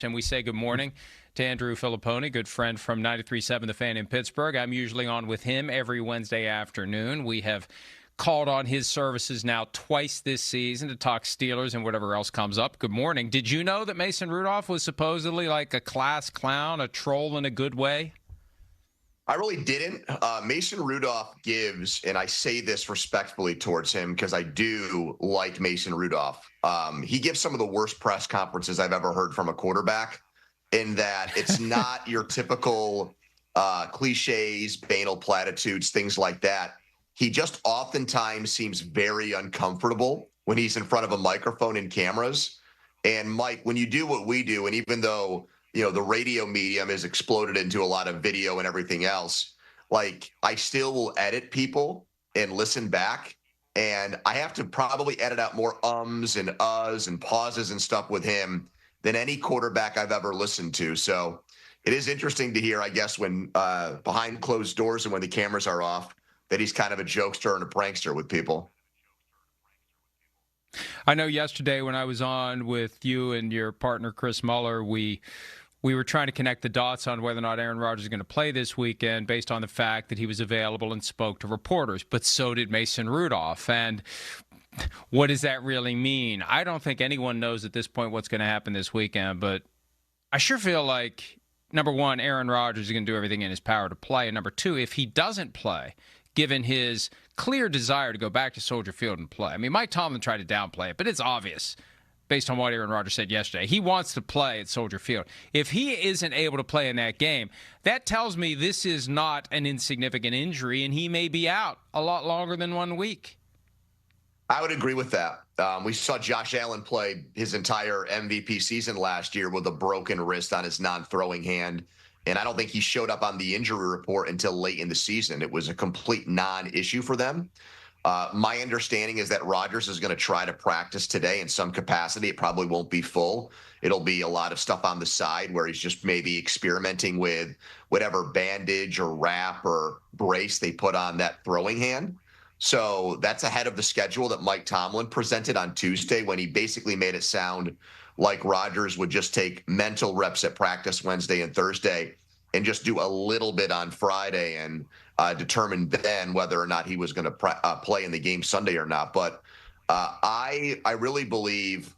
And we say good morning to Andrew Filliponi, good friend from 93.7 The Fan in Pittsburgh. I'm usually on with him every Wednesday afternoon. We have called on his services now twice this season to talk Steelers and whatever else comes up. Good morning. Did you know that Mason Rudolph was supposedly like a class clown, a troll in a good way? I really didn't. Mason Rudolph gives, and I say this respectfully towards him because I do like Mason Rudolph. He gives some of the worst press conferences I've ever heard from a quarterback, in that it's not your typical cliches, banal platitudes, things like that. He just oftentimes seems very uncomfortable when he's in front of a microphone and cameras. And Mike, when you do what we do, and even though the radio medium has exploded into a lot of video and everything else, like, I still will edit people and listen back. And I have to probably edit out more ums and uhs and pauses and stuff with him than any quarterback I've ever listened to. So it is interesting to hear, I guess, when behind closed doors and when the cameras are off, that he's kind of a jokester and a prankster with people. I know yesterday when I was on with you and your partner, Chris Muller, we were trying to connect the dots on whether or not Aaron Rodgers is going to play this weekend based on the fact that he was available and spoke to reporters. But so did Mason Rudolph. And what does that really mean? I don't think anyone knows at this point what's going to happen this weekend. But I sure feel like, number one, Aaron Rodgers is going to do everything in his power to play. And number two, if he doesn't play, given his clear desire to go back to Soldier Field and play. I mean, Mike Tomlin tried to downplay it, but it's obvious based on what Aaron Rodgers said yesterday. He wants to play at Soldier Field. If he isn't able to play in that game, that tells me this is not an insignificant injury, and he may be out a lot longer than 1 week. I would agree with that. We saw Josh Allen play his entire MVP season last year with a broken wrist on his non-throwing hand, and I don't think he showed up on the injury report until late in the season. It was a complete non-issue for them. My understanding is that Rodgers is going to try to practice today in some capacity. It probably won't be full. It'll be a lot of stuff on the side where he's just maybe experimenting with whatever bandage or wrap or brace they put on that throwing hand. So that's ahead of the schedule that Mike Tomlin presented on Tuesday, when he basically made it sound like Rodgers would just take mental reps at practice Wednesday and Thursday and just do a little bit on Friday and determine then whether or not he was going to play in the game Sunday or not. But I really believe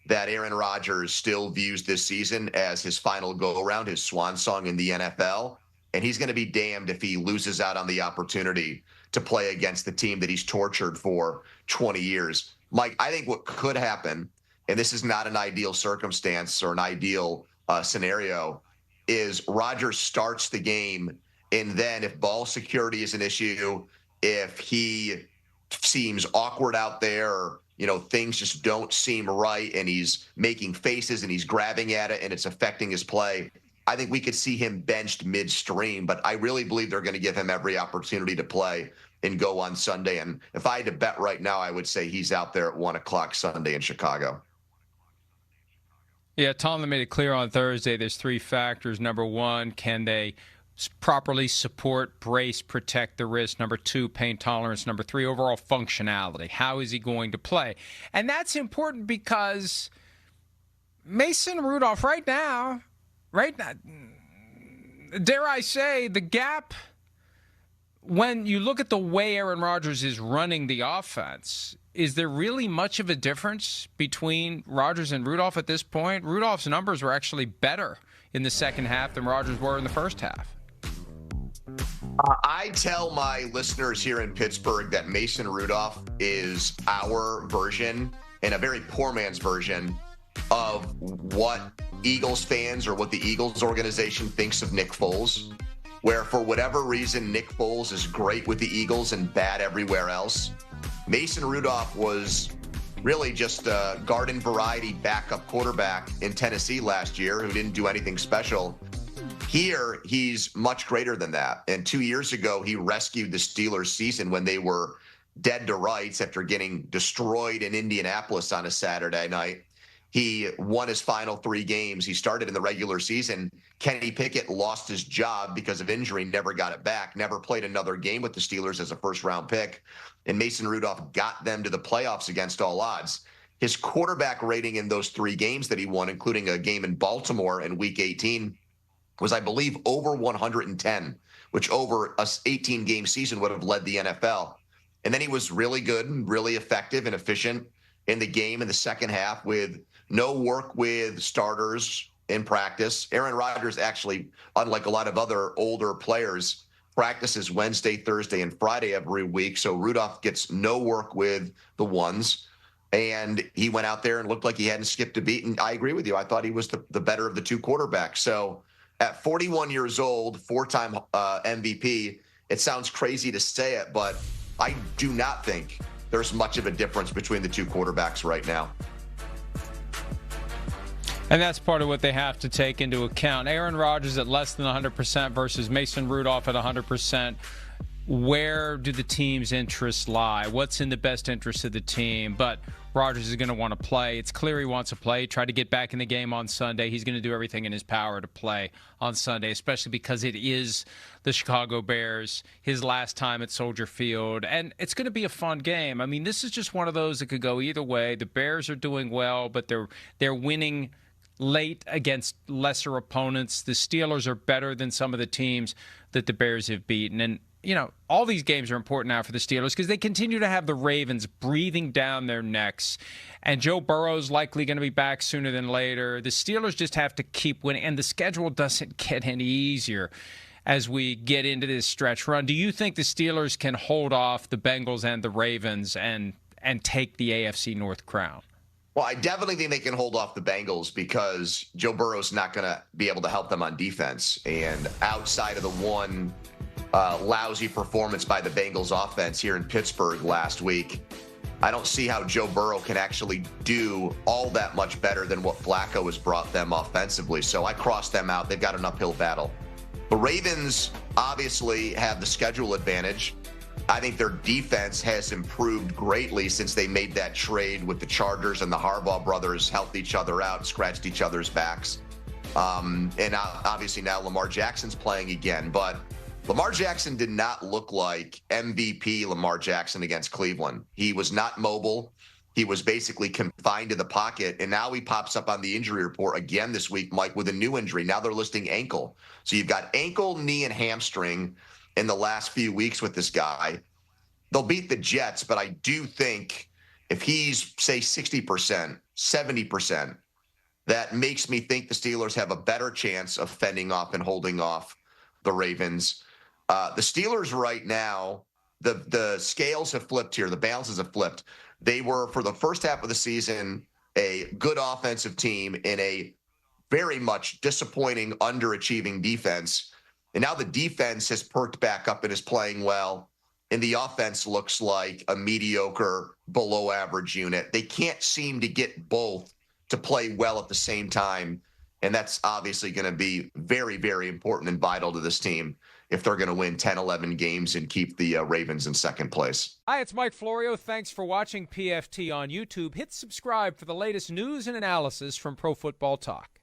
that Aaron Rodgers still views this season as his final go-around, his swan song in the NFL, and he's going to be damned if he loses out on the opportunity to play against the team that he's tortured for 20 years. Mike, I think what could happen, and this is not an ideal circumstance or an ideal scenario, is Rodgers starts the game, and then if ball security is an issue, if he seems awkward out there, or, things just don't seem right, and he's making faces and he's grabbing at it and it's affecting his play, I think we could see him benched midstream. But I really believe they're going to give him every opportunity to play and go on Sunday. And if I had to bet right now, I would say he's out there at 1 o'clock Sunday in Chicago. Yeah, Tomlin made it clear on Thursday there's three factors. Number one, can they properly support, brace, protect the wrist? Number two, pain tolerance. Number three, overall functionality. How is he going to play? And that's important because Mason Rudolph right now, dare I say, the gap, when you look at the way Aaron Rodgers is running the offense, is there really much of a difference between Rodgers and Rudolph at this point? Rudolph's numbers were actually better in the second half than Rodgers were in the first half. I tell my listeners here in Pittsburgh that Mason Rudolph is our version, and a very poor man's version, of what Eagles fans or what the Eagles organization thinks of Nick Foles, where for whatever reason Nick Foles is great with the Eagles and bad everywhere else. Mason Rudolph was really just a garden variety backup quarterback in Tennessee last year who didn't do anything special. Here, he's much greater than that. And 2 years ago, he rescued the Steelers season when they were dead to rights after getting destroyed in Indianapolis on a Saturday night. He won his final 3 games. He started in the regular season. Kenny Pickett lost his job because of injury, never got it back, never played another game with the Steelers as a first-round pick. And Mason Rudolph got them to the playoffs against all odds. his quarterback rating in those 3 games that he won, including a game in Baltimore in Week 18, was, I believe, over 110, which over a 18-game season would have led the NFL. And then he was really good and really effective and efficient in the game in the second half with no work with starters in practice. Aaron Rodgers actually, unlike a lot of other older players, practices Wednesday, Thursday, and Friday every week. So Rudolph gets no work with the ones. And he went out there and looked like he hadn't skipped a beat. And I agree with you. I thought he was the better of the 2 quarterbacks. So at 41 years old, 4-time MVP, it sounds crazy to say it, but I do not think there's much of a difference between the 2 quarterbacks right now. And that's part of what they have to take into account. Aaron Rodgers at less than 100% versus Mason Rudolph at 100%. Where do the team's interests lie? What's in the best interest of the team? But Rodgers is going to want to play. It's clear he wants to play. Try to get back in the game on Sunday. He's going to do everything in his power to play on Sunday, especially because it is the Chicago Bears, his last time at Soldier Field. And it's going to be a fun game. I mean, this is just one of those that could go either way. The Bears are doing well, but they're winning late against lesser opponents. The Steelers are better than some of the teams that the Bears have beaten. And you know, all these games are important now for the Steelers because they continue to have the Ravens breathing down their necks. And Joe Burrow's likely going to be back sooner than later. The Steelers just have to keep winning, and the schedule doesn't get any easier as we get into this stretch run. Do you think the Steelers can hold off the Bengals and the Ravens and take the AFC North crown? Well, I definitely think they can hold off the Bengals because Joe Burrow's not going to be able to help them on defense. And outside of the one lousy performance by the Bengals offense here in Pittsburgh last week, I don't see how Joe Burrow can actually do all that much better than what Flacco has brought them offensively. So I crossed them out. They've got an uphill battle. The Ravens obviously have the schedule advantage. I think their defense has improved greatly since they made that trade with the Chargers, and the Harbaugh brothers helped each other out, scratched each other's backs. And obviously now Lamar Jackson's playing again, but Lamar Jackson did not look like MVP Lamar Jackson against Cleveland. He was not mobile. He was basically confined to the pocket, and now he pops up on the injury report again this week, Mike, with a new injury. Now they're listing ankle. So you've got ankle, knee, and hamstring in the last few weeks with this guy. They'll beat the Jets, but I do think if he's, say, 60%, 70%, that makes me think the Steelers have a better chance of fending off and holding off the Ravens. The Steelers right now, the scales have flipped here. The balances have flipped. They were, for the first half of the season, a good offensive team in a very much disappointing, underachieving defense. And now the defense has perked back up and is playing well. And the offense looks like a mediocre, below average unit. They can't seem to get both to play well at the same time. And that's obviously going to be very, very important and vital to this team if they're going to win 10, 11 games and keep the Ravens in second place. Hi, it's Mike Florio. Thanks for watching PFT on YouTube. Hit subscribe for the latest news and analysis from Pro Football Talk.